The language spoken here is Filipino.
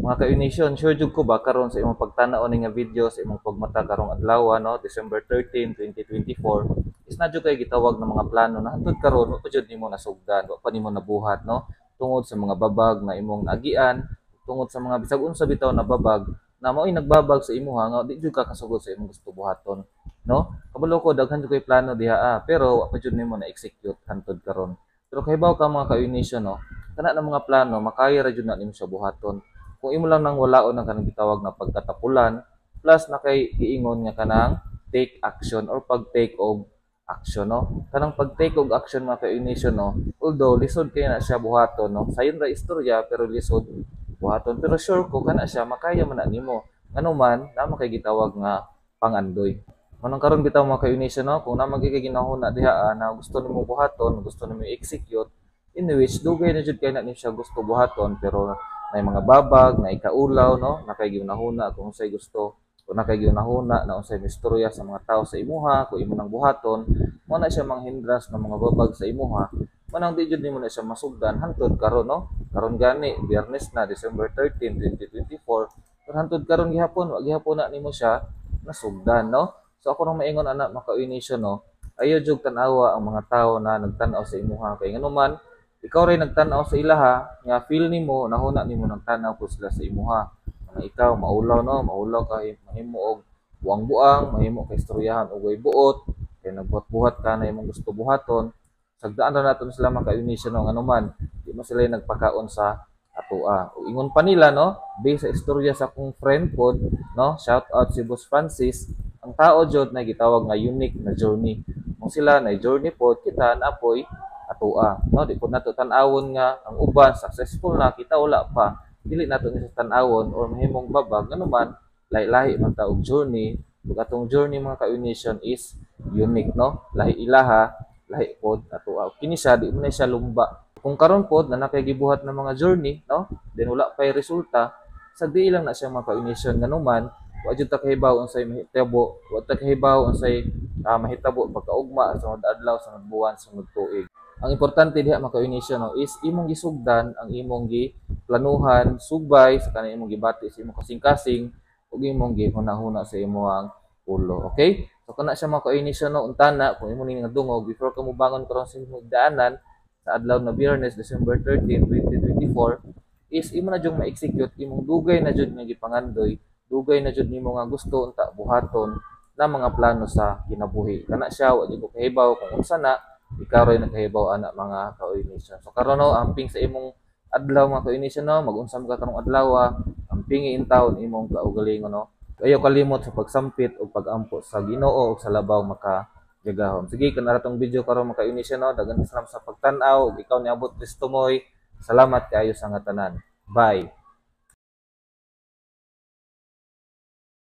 Mga ka-Unation, sure jud ko ba karon sa imong pagtanaw ni nga video sa imong pagmata karong adlaw no, December 13, 2024, is na jud kay gitawag ng mga plano na hangtod karon wa pa jud nimo nasugdan, wa pa nimo nabuhat no, tungod sa mga babag na imong naagian, tungod sa mga bisag unsa bitaw na babag na mao'y nagbabag sa imuha nga di jud ka kasugod sa imong gusto buhaton, no? Kabalo ko daghan jud kay plano diha pero wa pa jud nimo na-execute hangtod karon. Pero kahibaw ka mga ka-Unation no, kana na mga plano makaya ra jud na nimo siya buhaton kung imo lang nang walaon ng kanang gitawag na pagkatapulan plus na kay giingon nga kanang take action or pag-take of action no, kanang pag-take of action mga ka-Unation no, although lisod kay na siya buhaton no, sayon ra istorya pero lisod buhaton, pero sure ko kana siya makaya man na nimo ngano man na kay gitawag nga pangandoy. Manang karon bitaw mga ka-Unation no, kung na magiging ginahuna diha na gusto nimo buhaton, gusto nimo i-execute, in which dugay na jud kay na ni siya gusto buhaton pero may mga babag na ikaulaw no, nakay ginahuna kung unsay gusto, kung nakay ginahuna na unsay mistorya sa mga tao sa imuha kung imo nang buhaton, mo na siya manghindras ng mga babag sa imuha, manang di jud nimo na siya masugdan hangtod karon no. Karon gani Biyernes na December 13, 2024, pero hangtod karon gihapon wa gihapon na nimo siya nasugdan no. So ako nang maingon ana mga ka-Unation no, ayo jud tan-awa ang mga tao na nagtan-aw sa imuha kay ngano man ikaw ray nagtan-aw sa ilaha nga feel nimo nahuna nimo nagtan-aw po sila sa imuha nga ikaw maulaw no, maulaw ka mahimo og buang-buang, mahimo kay istoryahan og way buot kay nagbuhat-buhat ka na imong gusto buhaton, sagdaan ra naton sila mga ka-Unation no, ngano man di mo sila nagpakaon sa atoa. Ug ingon pa nila no, based sa istorya sa akong friend pod no, shout out si Boss Francis, ang tao jud na gitawag nga unique na journey. Kung sila na journey pod, kita naapoy atoa no, di pud nato tan-awon nga ang uban successful na kita wala pa, dili nato ni tan-awon or mahimong babag ano man lahi-lahi man ta og journey. Ug atong journey mga ka-Unation is unique no, lahi ilaha lahi pod atoa. Kini siya di mo na siya lumba. Kung karon pod na nakagibuhat ng mga journey no, then wala pay resulta, sagdi lang na siya mga ka-Unation ngano man wa jud ta kahibaw unsay mahitabo, wa ta kahibaw unsay mahitabo pagkaugma sa sunod adlaw, sunod buwan, sunod tuig. Ang importante diha mga ka-Unation no, is imong gisugdan ang imong giplanuhan subay sa kanang imong gibati sa imong kasing-kasing ug imong gihuna-huna sa imong ulo. Okay? So kana siya mga ka-Unation no, untana kung imo ning dungog before ka mobangon karon sa imong daanan sa adlaw na Biyernes December 13, 2024 is imo na jud ma-execute imong dugay na jud nga gipangandoy, dugay na jud nimo nga gusto unta buhaton na mga plano sa kinabuhi. Kana siya wa jud ko kahibaw kung unsa na ikaw ray nakahibaw ana mga ka-Unation. So karon no, amping sa imong adlaw mga ka-Unation no, mag-unsa ka karong adlaw, amping intawon imong kaugalingon no. Ayaw kalimot sa pagsampit o pag-ampo sa Ginoo o sa labaw makajagahom. Sige, kana ratong video karon mga ka-Unation no, daghang salamat sa pagtan-aw ug ikaw niabot Kristo moy. Salamat kaayo sa nga tanan. Bye.